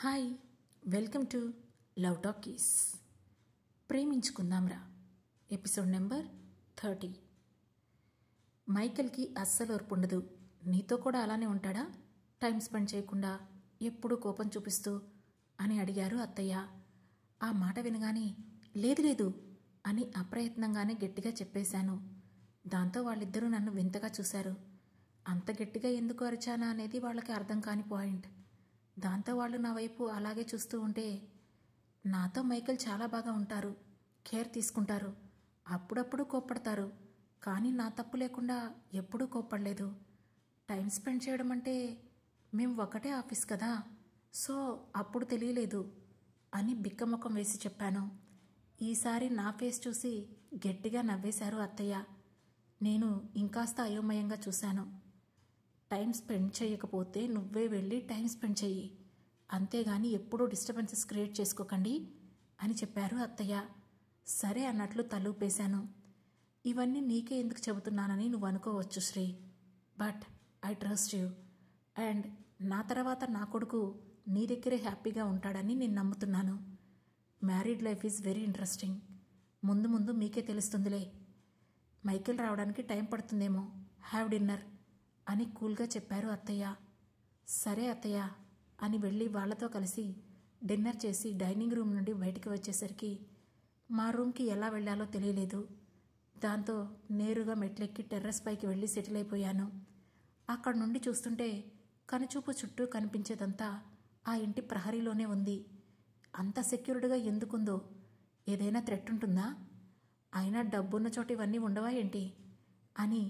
Hi, welcome to love talkies. Preminchukundam Raa episode number 30. మైకేల్కి అస్సలు ఓర్పు ఉండదు. నీతో కూడా అలానే ఉంటాడా, టైం స్పెండ్ చేయకుండా ఎప్పుడూ కోపం చూపిస్తూ అని అడిగారు అత్తయ్య. ఆ మాట వినగానే లేదు లేదు అని అప్రయత్నంగానే గట్టిగా చెప్పేశాను. దాంతో వాళ్ళిద్దరూ నన్ను వింతగా చూశారు. అంత గట్టిగా ఎందుకు అరిచానా అనేది వాళ్ళకి అర్థం కాని పాయింట్. దాంతో వాళ్ళు నా వైపు అలాగే చూస్తూ ఉంటే, నాతో మైకేల్ చాలా బాగా ఉంటారు, కేర్ తీసుకుంటారు, అప్పుడప్పుడు కోప్పడతారు, కానీ నా తప్పు లేకుండా ఎప్పుడూ కోప్పడలేదు. టైం స్పెండ్ చేయడం అంటే మేము ఒకటే ఆఫీస్ కదా, సో అప్పుడు తెలియలేదు అని బిక్కమొఖం వేసి చెప్పాను. ఈసారి నా ఫేస్ చూసి గట్టిగా నవ్వేశారు అత్తయ్య. నేను ఇంకాస్త అయోమయంగా చూశాను. టైం స్పెండ్ చేయకపోతే నువ్వే వెళ్ళి టైం స్పెండ్ చెయ్యి, అంతేగాని ఎప్పుడూ డిస్టర్బెన్సెస్ క్రియేట్ చేసుకోకండి అని చెప్పారు అత్తయ్య. సరే అన్నట్లు తలూపేశాను. ఇవన్నీ నీకే ఎందుకు చెబుతున్నానని నువ్వు అనుకోవచ్చు Sri, but I trust you and నా తర్వాత నా కొడుకు నీ దగ్గరే హ్యాపీగా ఉంటాడని నేను నమ్ముతున్నాను. Married life is very interesting. ముందు ముందు మీకే తెలుస్తుందిలే. మైకేల్ రావడానికి టైం పడుతుందేమో, హ్యావ్ డిన్నర్ అని కూల్గా చెప్పారు అత్తయ్య. సరే అత్తయ్య అని వెళ్ళి వాళ్లతో కలిసి డిన్నర్ చేసి డైనింగ్ రూమ్ నుండి బయటికి వచ్చేసరికి మా రూమ్కి ఎలా వెళ్ళాలో తెలియలేదు. దాంతో నేరుగా మెట్లెక్కి టెర్రస్ పైకి వెళ్ళి సెటిల్ అయిపోయాను. అక్కడ నుండి చూస్తుంటే కనుచూపు చుట్టూ కనిపించేదంతా ఆ ఇంటి ప్రహరీలోనే ఉంది. అంత సెక్యూర్డ్గా ఎందుకుందో, ఏదైనా థ్రెట్ ఉంటుందా? అయినా డబ్బున్న చోట ఇవన్నీ ఉండవా ఏంటి అని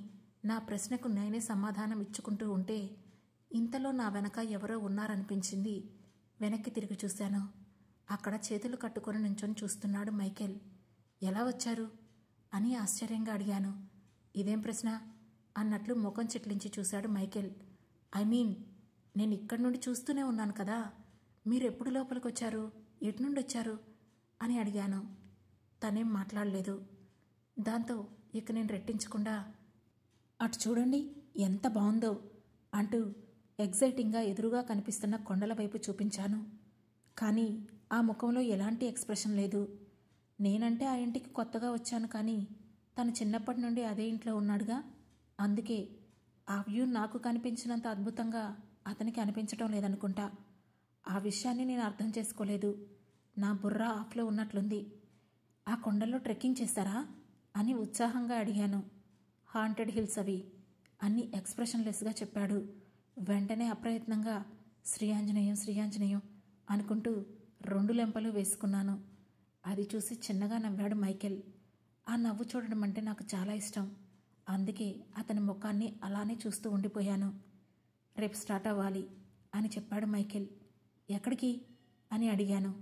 నా ప్రశ్నకు నేనే సమాధానం ఇచ్చుకుంటూ ఉంటే, ఇంతలో నా వెనక ఎవరో ఉన్నారనిపించింది. వెనక్కి తిరిగి చూశాను. అక్కడ చేతులు కట్టుకొని నుంచొని చూస్తున్నాడు మైకేల్. ఎలా వచ్చారు అని ఆశ్చర్యంగా అడిగాను. ఇదేం ప్రశ్న అన్నట్లు ముఖం చిట్లించి చూశాడు మైకేల్. ఐ మీన్, నేను ఇక్కడి నుండి చూస్తూనే ఉన్నాను కదా, మీరు ఎప్పుడు లోపలికి వచ్చారు, ఎటు నుండి వచ్చారు అని అడిగాను. తనేం మాట్లాడలేదు. దాంతో ఇక నేను రెట్టించకుండా, అటు చూడండి ఎంత బాగుందో అంటూ ఎగ్జైటింగ్గా ఎదురుగా కనిపిస్తున్న కొండల వైపు చూపించాను. కానీ ఆ ముఖంలో ఎలాంటి ఎక్స్ప్రెషన్ లేదు. నేనంటే ఆ ఇంటికి కొత్తగా వచ్చాను, కానీ తను చిన్నప్పటి నుండి అదే ఇంట్లో ఉన్నాడుగా, అందుకే ఆ వ్యూ నాకు కనిపించినంత అద్భుతంగా అతనికి అనిపించడం లేదనుకుంటా. ఆ విషయాన్ని నేను అర్థం చేసుకోలేదు. నా బుర్ర ఆఫ్లో ఉన్నట్లుంది. ఆ కొండల్లో ట్రెక్కింగ్ చేస్తారా అని ఉత్సాహంగా అడిగాను. హాంటెడ్ హిల్స్ అవి అని ఎక్స్ప్రెషన్లెస్గా చెప్పాడు. వెంటనే అప్రయత్నంగా శ్రీయాంజనేయం శ్రీయాంజనేయం అనుకుంటూ 2 లెంపలు వేసుకున్నాను. అది చూసి చిన్నగా నవ్వాడు మైకేల్. ఆ నవ్వు చూడడం అంటే నాకు చాలా ఇష్టం. అందుకే అతని ముఖాన్ని అలానే చూస్తూ ఉండిపోయాను. రేపు స్టార్ట్ అవ్వాలి అని చెప్పాడు మైకేల్. ఎక్కడికి అని అడిగాను.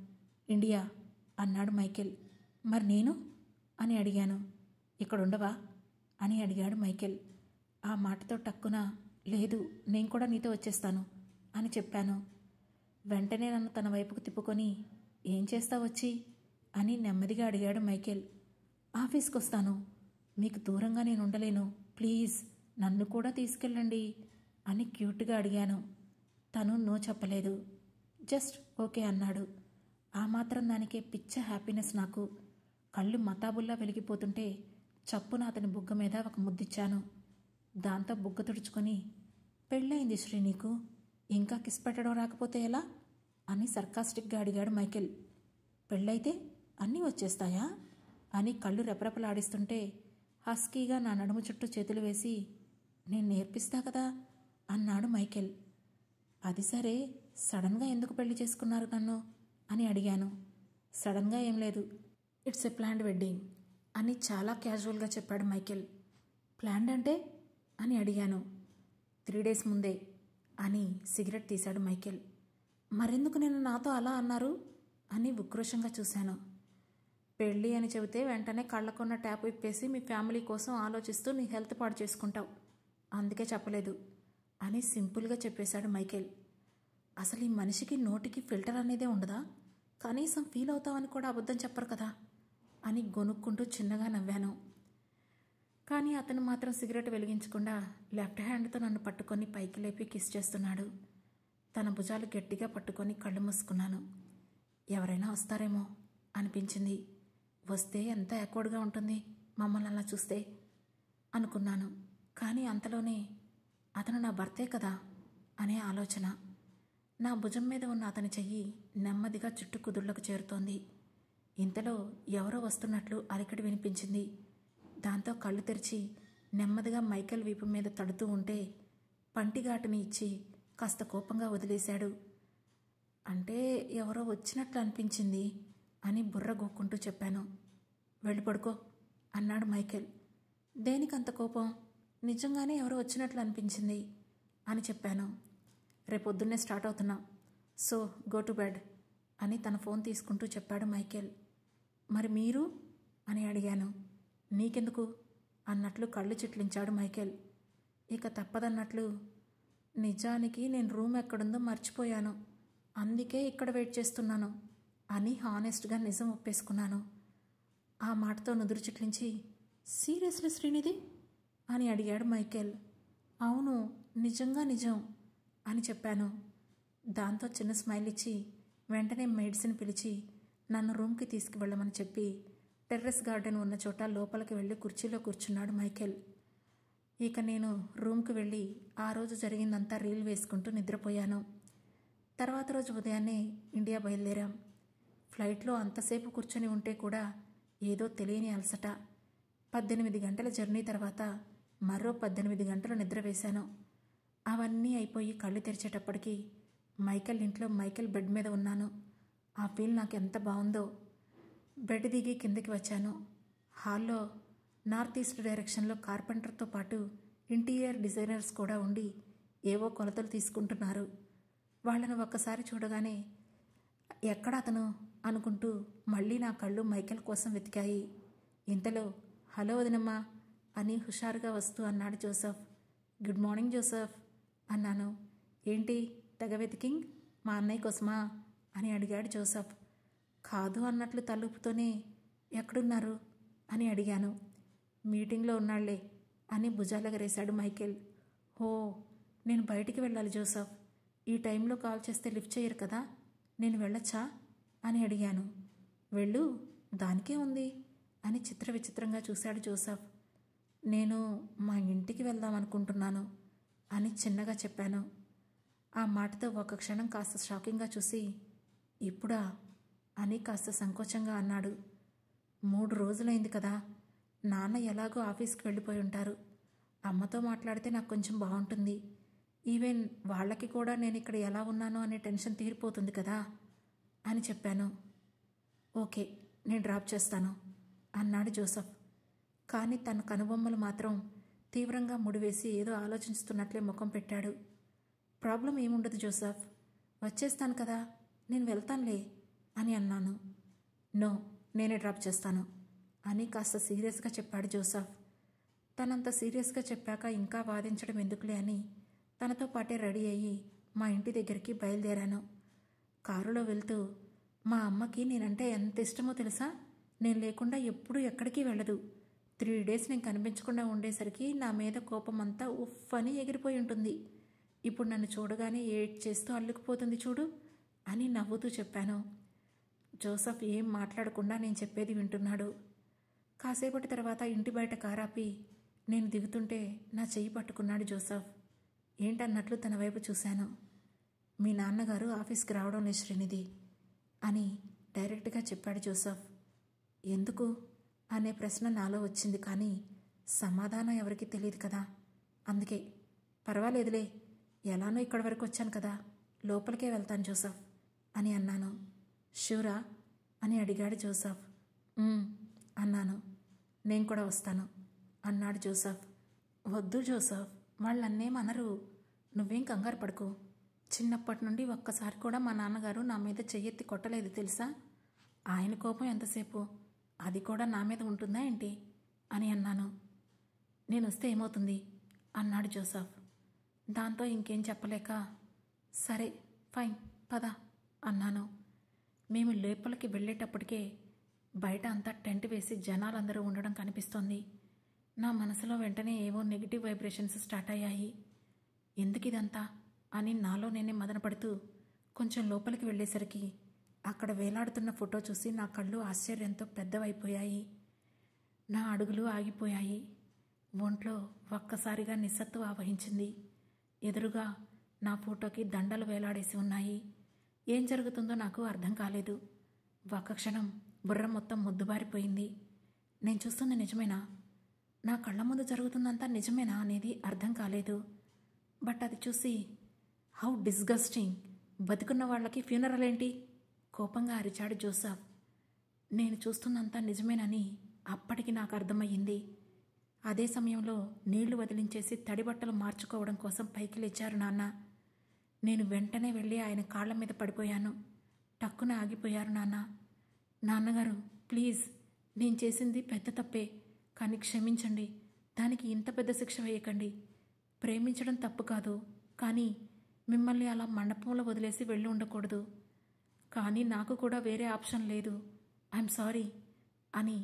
ఇండియా అన్నాడు మైకేల్. మరి నేను అని అడిగాను. ఇక్కడ ఉండవా అని అడిగాడు మైకేల్. ఆ మాటతో టక్కున లేదు, నేను కూడా నీతో వచ్చేస్తాను అని చెప్పాను. వెంటనే నన్ను తన వైపుకు తిప్పుకొని, ఏం చేస్తావు వచ్చి అని నెమ్మదిగా అడిగాడు మైకేల్. ఆఫీస్కి వస్తాను, మీకు దూరంగా నేను ఉండలేను, ప్లీజ్ నన్ను కూడా తీసుకెళ్ళండి అని క్యూట్గా అడిగాను. తను నో చెప్పలేదు, జస్ట్ ఓకే అన్నాడు. ఆ మాత్రం దానికే పిచ్చ హ్యాపీనెస్ నాకు. కళ్ళు మతాబుల్లా వెలిగిపోతుంటే చప్పున అతని బుగ్గ మీద ఒక ముద్దిచ్చాను. దాంతో బుగ్గ తుడుచుకొని, పెళ్ళయింది శ్రీ నీకు, ఇంకా కిస్ పెట్టడం రాకపోతే ఎలా అని సర్కాస్టిక్గా అడిగాడు మైకేల్. పెళ్ళైతే అన్నీ వచ్చేస్తాయా అని కళ్ళు రెపరెపలాడిస్తుంటే హస్కీగా నా నడుము చుట్టూ చేతులు వేసి, నేను నేర్పిస్తా కదా అన్నాడు మైకేల్. అది సరే, సడన్గా ఎందుకు పెళ్లి చేసుకున్నారు నన్ను అని అడిగాను. సడన్గా ఏం లేదు, ఇట్స్ ఎ ప్లాన్డ్ వెడ్డింగ్ అని చాలా క్యాజువల్గా చెప్పాడు మైకేల్. ప్లాన్డ్ అంటే అని అడిగాను. 3 days ముందే అని సిగరెట్ తీశాడు మైకేల్. మరెందుకు నేను నాతో అలా అన్నారు అని ఉక్రోషంగా చూశాను. పెళ్ళి అని చెబితే వెంటనే కళ్ళకున్న ట్యాప్ విప్పేసి మీ ఫ్యామిలీ కోసం ఆలోచిస్తూ నీ హెల్త్ పాడు చేసుకుంటావు, అందుకే చెప్పలేదు అని సింపుల్గా చెప్పేశాడు మైకేల్. అసలు ఈ మనిషికి నోటికి ఫిల్టర్ అనేదే ఉండదా, కనీసం ఫీల్ అవుతామని కూడా అబద్ధం చెప్పరు కదా అని గొనుక్కుంటూ చిన్నగా నవ్వాను. కానీ అతను మాత్రం సిగరెట్ వెలిగించకుండా లెఫ్ట్ హ్యాండ్తో నన్ను పట్టుకొని పైకి లేపి కిస్ చేస్తున్నాడు. తన భుజాలు గట్టిగా పట్టుకొని కళ్ళు మూసుకున్నాను. ఎవరైనా వస్తారేమో అనిపించింది. వస్తే ఎంత యాక్వర్డ్గా ఉంటుంది మమ్మల్ని అలా చూస్తే అనుకున్నాను. కానీ అంతలోనే అతను నా భర్తే కదా అనే ఆలోచన. నా భుజం మీద ఉన్న అతని చెయ్యి నెమ్మదిగా చుట్టు కుదుళ్లకు చేరుతోంది. ఇంతలో ఎవరో వస్తున్నట్లు అలికిడి వినిపించింది. దాంతో కళ్ళు తెరిచి నెమ్మదిగా మైకేల్ వీపు మీద తడుతూ ఉంటే పంటిఘాటుని ఇచ్చి కాస్త కోపంగా వదిలేశాడు. అంటే ఎవరో వచ్చినట్లు అనిపించింది అని బుర్ర గోక్కుంటూ చెప్పాను. వెళ్ళి పడుకో అన్నాడు మైకేల్. దేనికంత కోపం? నిజంగానే ఎవరో వచ్చినట్లు అనిపించింది అని చెప్పాను. రేపొద్దున్నే స్టార్ట్ అవుతున్నాం, సో గో టు బెడ్ అని తన ఫోన్ తీసుకుంటూ చెప్పాడు మైకేల్. మరి మీరు అని అడిగాను. నీకెందుకు అన్నట్లు కళ్ళు చిట్లించాడు మైకేల్. ఇక తప్పదన్నట్లు, నిజానికి నేను రూమ్ ఎక్కడుందో మర్చిపోయాను, అందుకే ఇక్కడ వెయిట్ చేస్తున్నాను అని హానెస్ట్గా నిజం ఒప్పేసుకున్నాను. ఆ మాటతో నుదురు చిట్లించి, సీరియస్లీ శ్రీనిధి అని అడిగాడు మైకేల్. అవును, నిజంగా నిజం అని చెప్పాను. దాంతో చిన్న స్మైల్ ఇచ్చి వెంటనే మెడిసిన్ పిలిచి నన్ను రూమ్కి తీసుకువెళ్ళమని చెప్పి టెర్రస్ గార్డెన్ ఉన్న చోట లోపలికి వెళ్ళి కుర్చీలో కూర్చున్నాడు మైకేల్. ఇక నేను రూమ్కి వెళ్ళి ఆ రోజు జరిగిందంతా రీల్ వేసుకుంటూ నిద్రపోయాను. తర్వాత రోజు ఉదయాన్నే ఇండియా బయలుదేరాం. ఫ్లైట్లో అంతసేపు కూర్చొని ఉంటే కూడా ఏదో తెలియని అలసట. 18 గంటల జర్నీ తర్వాత మరో 18 గంటలు నిద్ర వేశాను. అవన్నీ అయిపోయి కళ్ళు తెరిచేటప్పటికి మైకేల్ ఇంట్లో మైకేల్ బెడ్ మీద ఉన్నాను. ఆ ఫీల్ నాకు ఎంత బాగుందో. బెడ్ దిగి కిందకి వచ్చాను. హాల్లో నార్త్ ఈస్ట్ డైరెక్షన్లో కార్పెంటర్తో పాటు ఇంటీరియర్ డిజైనర్స్ కూడా ఉండి ఏవో కొలతలు తీసుకుంటున్నారు. వాళ్ళను ఒక్కసారి చూడగానే ఎక్కడ అతను అనుకుంటూ మళ్ళీ నా కళ్ళు మైకేల్ కోసం వెతికాయి. ఇంతలో హలో వదినమ్మా అని హుషారుగా వస్తూ అన్నాడు జోసెఫ్. గుడ్ మార్నింగ్ జోసెఫ్ అన్నాను. ఏంటి తెగ వెతికింగ్, మా అన్నయ్య కోసమా అని అడిగాడు జోసెఫ్. కాదు అన్నట్లు తలుపుతోనే ఎక్కడున్నారు అని అడిగాను. మీటింగ్లో ఉన్నాళ్లే అని భుజాలెగరేశాడు మైకేల్. హో, నేను బయటికి వెళ్ళాలి జోసెఫ్, ఈ టైంలో కాల్ చేస్తే లిఫ్ట్ చేయరు కదా, నేను వెళ్ళొచ్చా అని అడిగాను. వెళ్ళు, దానికే ఉంది అని చిత్ర విచిత్రంగా చూశాడు జోసెఫ్. నేను మా ఇంటికి వెళ్దాం అనుకుంటున్నాను అని చిన్నగా చెప్పాను. ఆ మాటతో ఒక క్షణం కాస్త షాకింగ్గా చూసి, ఇప్పుడా అని కాస్త సంకోచంగా అన్నాడు. 3 రోజులైంది కదా, నాన్న ఎలాగో ఆఫీస్కి వెళ్ళిపోయి ఉంటారు. అమ్మతో మాట్లాడితే నాకు కొంచెం బాగుంటుంది. ఈవెన్ వాళ్ళకి కూడా నేను ఇక్కడ ఎలా ఉన్నానో అనే టెన్షన్ తీరిపోతుంది కదా అని చెప్పాను. ఓకే, నేను డ్రాప్ చేస్తాను అన్నాడు జోసెఫ్. కానీ తన కనుబొమ్మలు మాత్రం తీవ్రంగా ముడివేసి ఏదో ఆలోచిస్తున్నట్లే ముఖం పెట్టాడు. ప్రాబ్లం ఏముండదు జోసెఫ్, వచ్చేస్తాను కదా, నేను వెళ్తానులే అని అన్నాను. నో, నేనే డ్రాప్ చేస్తాను అని కాస్త సీరియస్గా చెప్పాడు జోసెఫ్. తనంత సీరియస్గా చెప్పాక ఇంకా వాదించడం ఎందుకులే అని తనతో పాటే రెడీ అయ్యి మా ఇంటి దగ్గరికి బయలుదేరాను. కారులో వెళ్తూ, మా అమ్మకి నేనంటే ఎంత ఇష్టమో తెలుసా, నేను లేకుండా ఎప్పుడూ ఎక్కడికి వెళ్ళదు. 3 days నేను కనిపించకుండా ఉండేసరికి నా మీద కోపం అంతా ఉఫ్ అని ఎగిరిపోయి ఉంటుంది. ఇప్పుడు నన్ను చూడగానే ఏడ్ చేస్తూ అల్లుకుపోతుంది చూడు అని నవ్వుతూ చెప్పాను. జోసెఫ్ ఏం మాట్లాడకుండా నేను చెప్పేది వింటున్నాడు. కాసేపటి తర్వాత ఇంటి బయట కారాపి నేను దిగుతుంటే నా చెయ్యి పట్టుకున్నాడు జోసెఫ్. ఏంటన్నట్లు తన వైపు చూశాను. మీ నాన్నగారు ఆఫీస్కి రావడం లేదు శ్రీనిధి అని డైరెక్ట్గా చెప్పాడు జోసెఫ్. ఎందుకు అనే ప్రశ్న నాలో వచ్చింది, కానీ సమాధానం ఎవరికీ తెలియదు కదా, అందుకే. పర్వాలేదులే, ఎలానో ఇక్కడి వరకు వచ్చాను కదా, లోపలికే వెళ్తాను జోసెఫ్ అని అన్నాను. షూరా అని అడిగాడు జోసెఫ్. అన్నాను. నేను కూడా వస్తాను అన్నాడు జోసెఫ్. వద్దు జోసెఫ్, వాళ్ళన్నేమనరు, నువ్వేం కంగారు పడుకో. చిన్నప్పటి నుండి ఒక్కసారి కూడా మా నాన్నగారు నా మీద చెయ్యెత్తి కొట్టలేదు తెలుసా. ఆయన కోపం ఎంతసేపు, అది కూడా నా మీద ఉంటుందా ఏంటి అని అన్నాను. నేను వస్తే ఏమవుతుంది అన్నాడు జోసెఫ్. దాంతో ఇంకేం చెప్పలేక, సరే ఫైన్ పద అన్నాను. మేము లోపలికి వెళ్ళేటప్పటికే బయట అంతా టెంట్ వేసి జనాలందరూ ఉండడం కనిపిస్తోంది. నా మనసులో వెంటనే ఏవో నెగిటివ్ వైబ్రేషన్స్ స్టార్ట్ అయ్యాయి. ఎందుకు ఇదంతా అని నాలో నేనే మదనపడుతూ కొంచెం లోపలికి వెళ్ళేసరికి అక్కడ వేలాడుతున్న ఫోటో చూసి నా కళ్ళు ఆశ్చర్యంతో పెద్దవైపోయాయి. నా అడుగులు ఆగిపోయాయి. ఒంట్లో ఒక్కసారిగా నిస్సత్తువ ఆవహించింది. ఎదురుగా నా ఫోటోకి దండలు వేలాడేసి ఉన్నాయి. ఏం జరుగుతుందో నాకు అర్థం కాలేదు. ఒక్క క్షణం బుర్ర మొత్తం మొద్దుబారిపోయింది. నేను చూస్తుంది నిజమేనా? నా కళ్ళ ముందు జరుగుతుందంతా నిజమేనా అనేది అర్థం కాలేదు. బట్ అది చూసి హౌ డిస్గస్టింగ్! బతికున్న వాళ్ళకి ఫ్యూనరల్ ఏంటి? కోపంగా అరిచాడు జోసఫ్. నేను చూస్తున్నంతా నిజమేనని అప్పటికి నాకు అర్థమయ్యింది. అదే సమయంలో నీళ్లు వదిలించేసి తడిబట్టలు మార్చుకోవడం కోసం పైకి లేచారు నాన్న. నేను వెంటనే వెళ్ళి ఆయన కాళ్ల మీద పడిపోయాను. టక్కున ఆగిపోయారు నాన్న. నాన్నగారు, ప్లీజ్, నేను చేసింది పెద్ద తప్పే, కానీ క్షమించండి. దానికి ఇంత పెద్ద శిక్ష వేయకండి. ప్రేమించడం తప్పు కాదు, కానీ మిమ్మల్ని అలా మండపంలో వదిలేసి వెళ్ళి ఉండకూడదు. కానీ నాకు కూడా వేరే ఆప్షన్ లేదు. ఐఎమ్ సారీ అని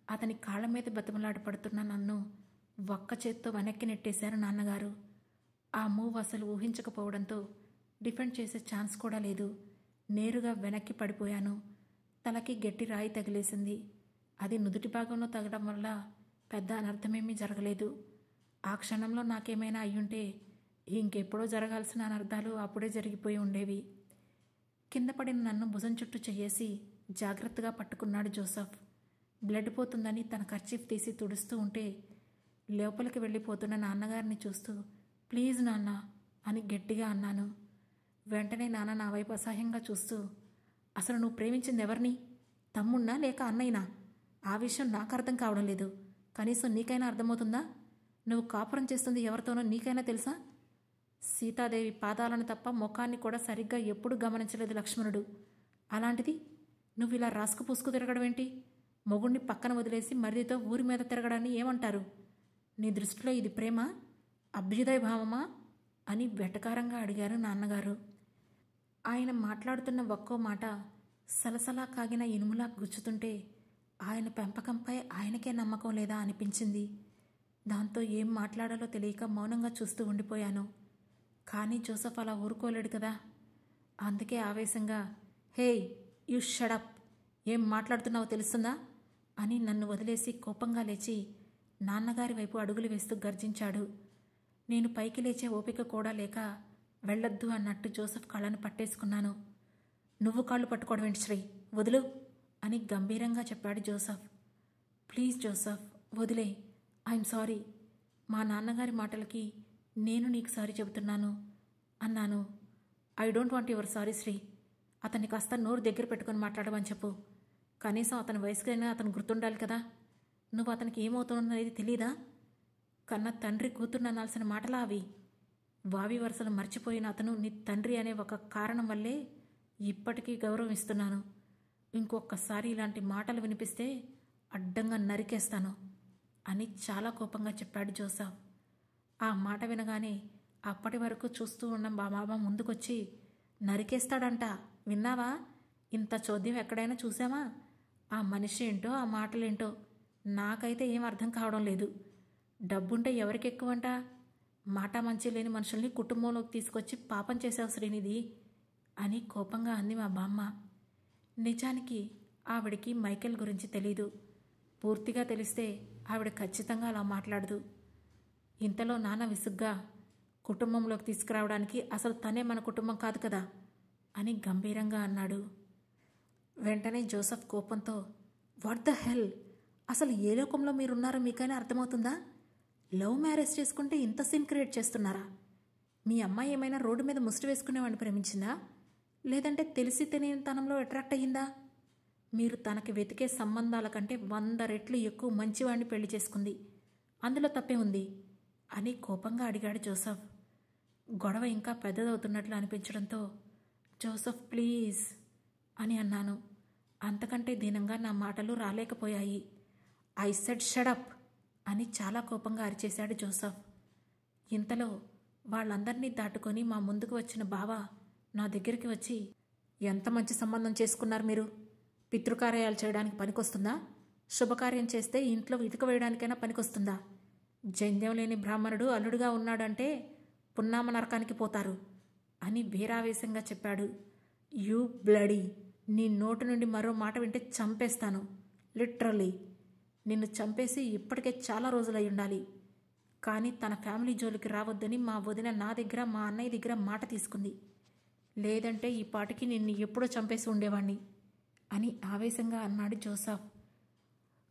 అతని కాళ్ళ మీద బతిమలాట పడుతున్న నన్ను ఒక్క చేత్తో వెనక్కి నెట్టేశారు నాన్నగారు. ఆ మూవ్ అసలు ఊహించకపోవడంతో డిఫెండ్ చేసే ఛాన్స్ కూడా లేదు. నేరుగా వెనక్కి పడిపోయాను. తలకి గట్టి రాయి తగిలేసింది. అది నుదుటి భాగంలో తగడం వల్ల పెద్ద అనర్థమేమీ జరగలేదు. ఆ క్షణంలో నాకేమైనా అయ్యుంటే ఇంకెప్పుడో జరగాల్సిన అనర్థాలు అప్పుడే జరిగిపోయి ఉండేవి. కింద పడిన నన్ను భుజం చుట్టూ చెయ్యేసి జాగ్రత్తగా పట్టుకున్నాడు జోసఫ్. బ్లడ్ పోతుందని తన కర్చీఫ్ తీసి తుడుస్తూ ఉంటే లోపలికి వెళ్ళిపోతున్న నాన్నగారిని చూస్తూ ప్లీజ్ నాన్న అని గట్టిగా అన్నాను. వెంటనే నాన్న నా వైపు అసహ్యంగా చూస్తూ, అసలు నువ్వు ప్రేమించింది ఎవరిని? తమ్ముణ్ణా లేక అన్నయ్యనా? ఆ విషయం నాకు అర్థం కావడం లేదు. కనీసం నీకైనా అర్థమవుతుందా? నువ్వు కాపురం చేస్తుంది ఎవరితోనో నీకైనా తెలుసా? సీతాదేవి పాదాలను తప్ప ముఖాన్ని కూడా సరిగ్గా ఎప్పుడూ గమనించలేదు లక్ష్మణుడు. అలాంటిది నువ్వు ఇలా రాసుకు పూసుకు తిరగడం ఏంటి? మొగుణ్ణి పక్కన వదిలేసి మరిదితో ఊరి మీద తిరగడాన్ని ఏమంటారు? నీ దృష్టిలో ఇది ప్రేమ, అభ్యుదయ భావమా అని వెటకారంగా అడిగారు నాన్నగారు. ఆయన మాట్లాడుతున్న ఒక్కో మాట సలసలా కాగిన ఇనుములా గుచ్చుతుంటే ఆయన పెంపకంపై ఆయనకే నమ్మకం లేదా అనిపించింది. దాంతో ఏం మాట్లాడాలో తెలియక మౌనంగా చూస్తూ ఉండిపోయాను. కానీ జోసఫ్ అలా ఊరుకోలేడు కదా. అందుకే ఆవేశంగా, హే యు షడప్, ఏం మాట్లాడుతున్నావో తెలుస్తుందా అని నన్ను వదిలేసి కోపంగా లేచి నాన్నగారి వైపు అడుగులు వేస్తూ గర్జించాడు. నేను పైకి లేచే ఓపిక కూడా లేక వెళ్ళొద్దు అన్నట్టు జోసఫ్ కాళ్ళను పట్టేసుకున్నాను. నువ్వు కాళ్ళు పట్టుకోవడం ఏంటి శ్రీ, వదులు అని గంభీరంగా చెప్పాడు జోసఫ్. ప్లీజ్ జోసఫ్, వదిలే, ఐఎమ్ సారీ. మా నాన్నగారి మాటలకి నేను నీకు సారీ చెబుతున్నాను అన్నాను. I don't want your sorry Sri. అతన్ని కాస్త నోరు దగ్గర పెట్టుకుని మాట్లాడమని చెప్పు. కనీసం అతని వయసుకైనా అతను గుర్తుండాలి కదా. నువ్వు అతనికి ఏమవుతుందనేది తెలీదా? కన్నా తండ్రి కూతుర్ని అనాల్సిన మాటలా అవి? వావి వరుసలు మర్చిపోయిన అతను నీ తండ్రి అనే ఒక కారణం వల్లే ఇప్పటికీ గౌరవం ఇస్తున్నాను. ఇంకొకసారి ఇలాంటి మాటలు వినిపిస్తే అడ్డంగా నరికేస్తాను అని చాలా కోపంగా చెప్పాడు జోసఫ్. ఆ మాట వినగానే అప్పటి వరకు చూస్తూ ఉన్న మా బాబా ముందుకొచ్చి, నరికేస్తాడంట, విన్నావా? ఇంత చోద్యం ఎక్కడైనా చూసామా? ఆ మనిషి ఏంటో ఆ మాటలేంటో నాకైతే ఏం అర్థం కావడం లేదు. డబ్బుంటే ఎవరికి ఎక్కువంట? మాట మంచి లేని మనుషుల్ని కుటుంబంలోకి తీసుకొచ్చి పాపం చేసావు శ్రీనిధి అని కోపంగా అంది మా బామ్మ. నిజానికి ఆవిడికి మైకేల్ గురించి తెలీదు. పూర్తిగా తెలిస్తే ఆవిడ ఖచ్చితంగా అలా మాట్లాడదు. ఇంతలో నాన్న విసుగ్గా, కుటుంబంలోకి తీసుకురావడానికి అసలు తనే మన కుటుంబం కాదు కదా అని గంభీరంగా అన్నాడు. వెంటనే జోసఫ్ కోపంతో, వాట్ ద హెల్, అసలు ఏ లోకంలో మీరున్నారో మీకైనా అర్థమవుతుందా? లవ్ మ్యారేజ్ చేసుకుంటే ఇంత సీన్ క్రియేట్ చేస్తున్నారా? మీ అమ్మాయి ఏమైనా రోడ్డు మీద ముష్టి వేసుకునేవాడిని ప్రేమించిందా? లేదంటే తెలిసి తెలియని తనంలో అట్రాక్ట్ అయ్యిందా? మీరు తనకి వెతికే సంబంధాల కంటే 100 రెట్లు ఎక్కువ మంచివాడిని పెళ్లి చేసుకుంది. అందులో తప్పే ఉంది అని కోపంగా అడిగాడు జోసఫ్. గొడవ ఇంకా పెద్దదవుతున్నట్లు అనిపించడంతో, జోసఫ్ ప్లీజ్ అని అన్నాను. అంతకంటే దీనంగా నా మాటలు రాలేకపోయాయి. ఐ సెడ్ షడప్ అని చాలా కోపంగా అరిచేశాడు జోసఫ్. ఇంతలో వాళ్ళందరినీ దాటుకొని మా ముందుకు వచ్చిన బావ నా దగ్గరికి వచ్చి, ఎంత మంచి సంబంధం చేసుకున్నారు మీరు? పితృకార్యాలు చేయడానికి పనికొస్తుందా? శుభకార్యం చేస్తే ఇంట్లో ఇటుక వేయడానికైనా పనికొస్తుందా? జంధ్యం లేని బ్రాహ్మణుడు అల్లుడుగా ఉన్నాడంటే పున్నామ నరకానికి పోతారు. అని వీరావేశంగా చెప్పాడు. యూ బ్లడీ, నీ నోటి నుండి మరో మాట వింటే చంపేస్తాను. లిటరలీ నిన్ను చంపేసి ఇప్పటికే చాలా రోజులై ఉండాలి. కానీ తన ఫ్యామిలీ జోలికి రావద్దని మా వదిన నా దగ్గర మా అన్నయ్య దగ్గర మాట తీసుకుంది. లేదంటే ఈ పాటికి నిన్ను ఎప్పుడో చంపేసి ఉండేవాణ్ణి అని ఆవేశంగా అన్నాడు జోసఫ్.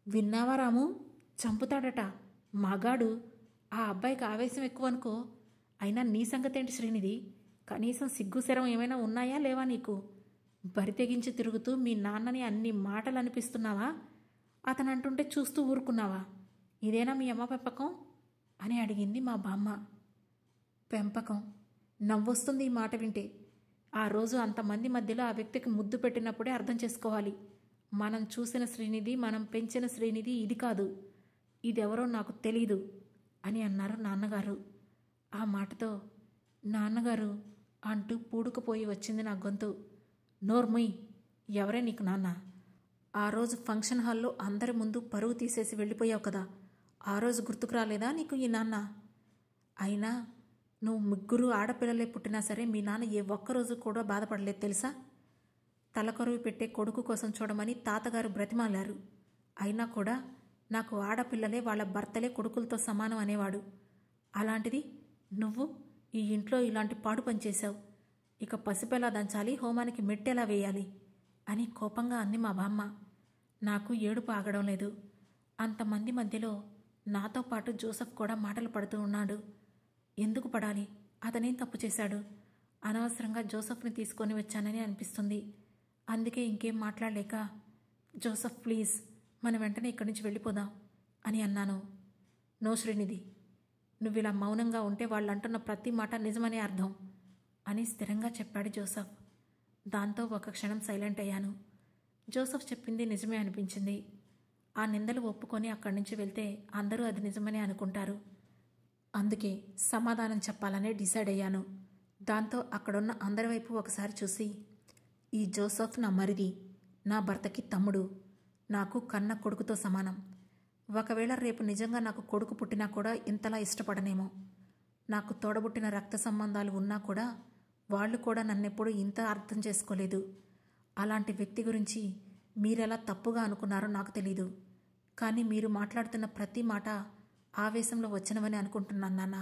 విన్నావా రాము, చంపుతాడట. మగాడు. ఆ అబ్బాయికి ఆవేశం ఎక్కువ అనుకో. అయినా నీ సంగతేంటి శ్రీనిధి? కనీసం సిగ్గుశరం ఏమైనా ఉన్నాయా లేవా నీకు? బరి తెగించి తిరుగుతూ మీ నాన్నని అన్ని మాటలు అనిపిస్తున్నావా? అతను అంటుంటే చూస్తూ ఊరుకున్నావా? ఇదేనా మీ అమ్మ పెంపకం అని అడిగింది మా బామ్మ. పెంపకం? నవ్వొస్తుంది ఈ మాట వింటే. ఆ రోజు అంతమంది మధ్యలో ఆ వ్యక్తికి ముద్దు పెట్టినప్పుడే అర్థం చేసుకోవాలి. మనం చూసిన శ్రీనిధి, మనం పెంచిన శ్రీనిధి ఇది కాదు. ఇదెవరో నాకు తెలీదు అని అన్నారు నాన్నగారు. ఆ మాటతో నాన్నగారు అంటూ పూడుకుపోయి వచ్చింది నా గొంతు. నోర్ముయ్, ఎవరే నీకు నాన్న? ఆ రోజు ఫంక్షన్ హాల్లో అందరి ముందు పరువు తీసేసి వెళ్ళిపోయావు కదా, ఆ రోజు గుర్తుకు రాలేదా నీకు ఈ నాన్న? అయినా నువ్వు ముగ్గురు ఆడపిల్లలే పుట్టినా సరే మీ నాన్న ఏ ఒక్కరోజు కూడా బాధపడలేదు తెలుసా? తలకొరువు పెట్టే కొడుకు కోసం చూడమని తాతగారు బ్రతిమాలారు. అయినా కూడా నాకు ఆడపిల్లలే వాళ్ళ భర్తలే కొడుకులతో సమానం అనేవాడు. అలాంటిది నువ్వు ఈ ఇంట్లో ఇలాంటి పాడు పనిచేశావు. ఇక పసిపెలా దంచాలి, హోమానికి మెట్టెలా వేయాలి అని కోపంగా అంది మా బామ్మ. నాకు ఏడుపు ఆగడం లేదు. అంతమంది మధ్యలో నాతో పాటు జోసఫ్ కూడా మాటలు పడుతూ ఉన్నాడు. ఎందుకు పడాలి? అతనేం తప్పు చేశాడు? అనవసరంగా జోసఫ్ని తీసుకొని వచ్చానని అనిపిస్తుంది. అందుకే ఇంకేం మాట్లాడలేక, జోసఫ్ ప్లీజ్, మనం వెంటనే ఇక్కడి నుంచి వెళ్ళిపోదాం అని అన్నాను. నో శ్రీనిధి, నువ్వు ఇలా మౌనంగా ఉంటే వాళ్ళు అంటున్న ప్రతి మాట నిజమనే అర్థం అని స్థిరంగా చెప్పాడు జోసఫ్. దాంతో ఒక క్షణం సైలెంట్ అయ్యాను. జోసఫ్ చెప్పింది నిజమే అనిపించింది. ఆ నిందలు ఒప్పుకొని అక్కడి నుంచి వెళ్తే అందరూ అది నిజమనే అనుకుంటారు. అందుకే సమాధానం చెప్పాలనే డిసైడ్ అయ్యాను. దాంతో అక్కడున్న అందరి వైపు ఒకసారి చూసి, ఈ జోసఫ్ నా మరిది, నా భర్తకి తమ్ముడు, నాకు కన్న కొడుకుతో సమానం. ఒకవేళ రేపు నిజంగా నాకు కొడుకు పుట్టినా కూడా ఇంతలా ఇష్టపడనేమో. నాకు తోడబుట్టిన రక్త సంబంధాలు ఉన్నా కూడా వాళ్ళు కూడా నన్నెప్పుడు ఇంత అర్థం చేసుకోలేదు. అలాంటి వ్యక్తి గురించి మీరెలా తప్పుగా అనుకున్నారో నాకు తెలీదు. కానీ మీరు మాట్లాడుతున్న ప్రతి మాట ఆవేశంలో వచ్చినవని అనుకుంటున్నాను నాన్న.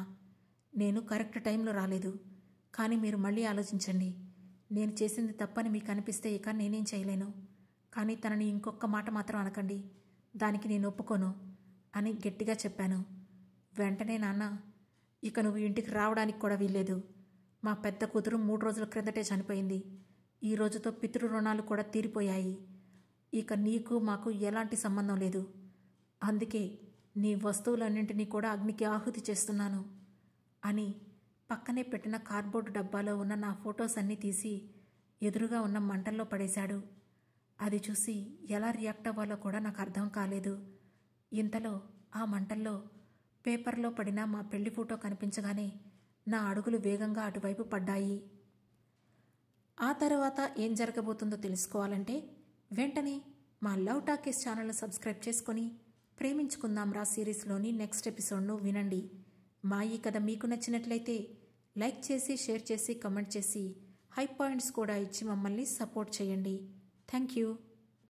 నేను కరెక్ట్ టైంలో రాలేదు. కానీ మీరు మళ్ళీ ఆలోచించండి. నేను చేసింది తప్పని మీకు అనిపిస్తే ఇక నేనేం చేయలేను. కానీ తనని ఇంకొక మాట మాత్రం అనకండి, దానికి నేను ఒప్పుకోను అని గట్టిగా చెప్పాను. వెంటనే నాన్న, ఇక నువ్వు ఇంటికి రావడానికి కూడా వీల్లేదు. మా పెద్ద కూతురు 3 రోజుల క్రిందటే చనిపోయింది. ఈ రోజుతో పితృ రుణాలు కూడా తీరిపోయాయి. ఇక నీకు మాకు ఎలాంటి సంబంధం లేదు. అందుకే నీ వస్తువులన్నింటినీ కూడా అగ్నికి ఆహుతి చేస్తున్నాను అని పక్కనే పెట్టిన కార్డ్బోర్డు డబ్బాలో ఉన్న నా ఫొటోస్ అన్నీ తీసి ఎదురుగా ఉన్న మంటల్లో పడేశాడు. అది చూసి ఎలా రియాక్ట్ అవ్వాలో కూడా నాకు అర్థం కాలేదు. ఇంతలో ఆ మంటల్లో పేపర్లో పడిన మా పెళ్లి ఫోటో కనిపించగానే నా అడుగులు వేగంగా అటువైపు పడ్డాయి. ఆ తర్వాత ఏం జరగబోతుందో తెలుసుకోవాలంటే వెంటనే మా లవ్ టాకీస్ ఛానల్ను సబ్స్క్రైబ్ చేసుకొని ప్రేమించుకుందాం రా సిరీస్లోని నెక్స్ట్ ఎపిసోడ్ను వినండి. మా ఈ కథ మీకు నచ్చినట్లయితే లైక్ చేసి, షేర్ చేసి, కమెంట్ చేసి, హై పాయింట్స్ కూడా ఇచ్చి మమ్మల్ని సపోర్ట్ చేయండి. Thank you.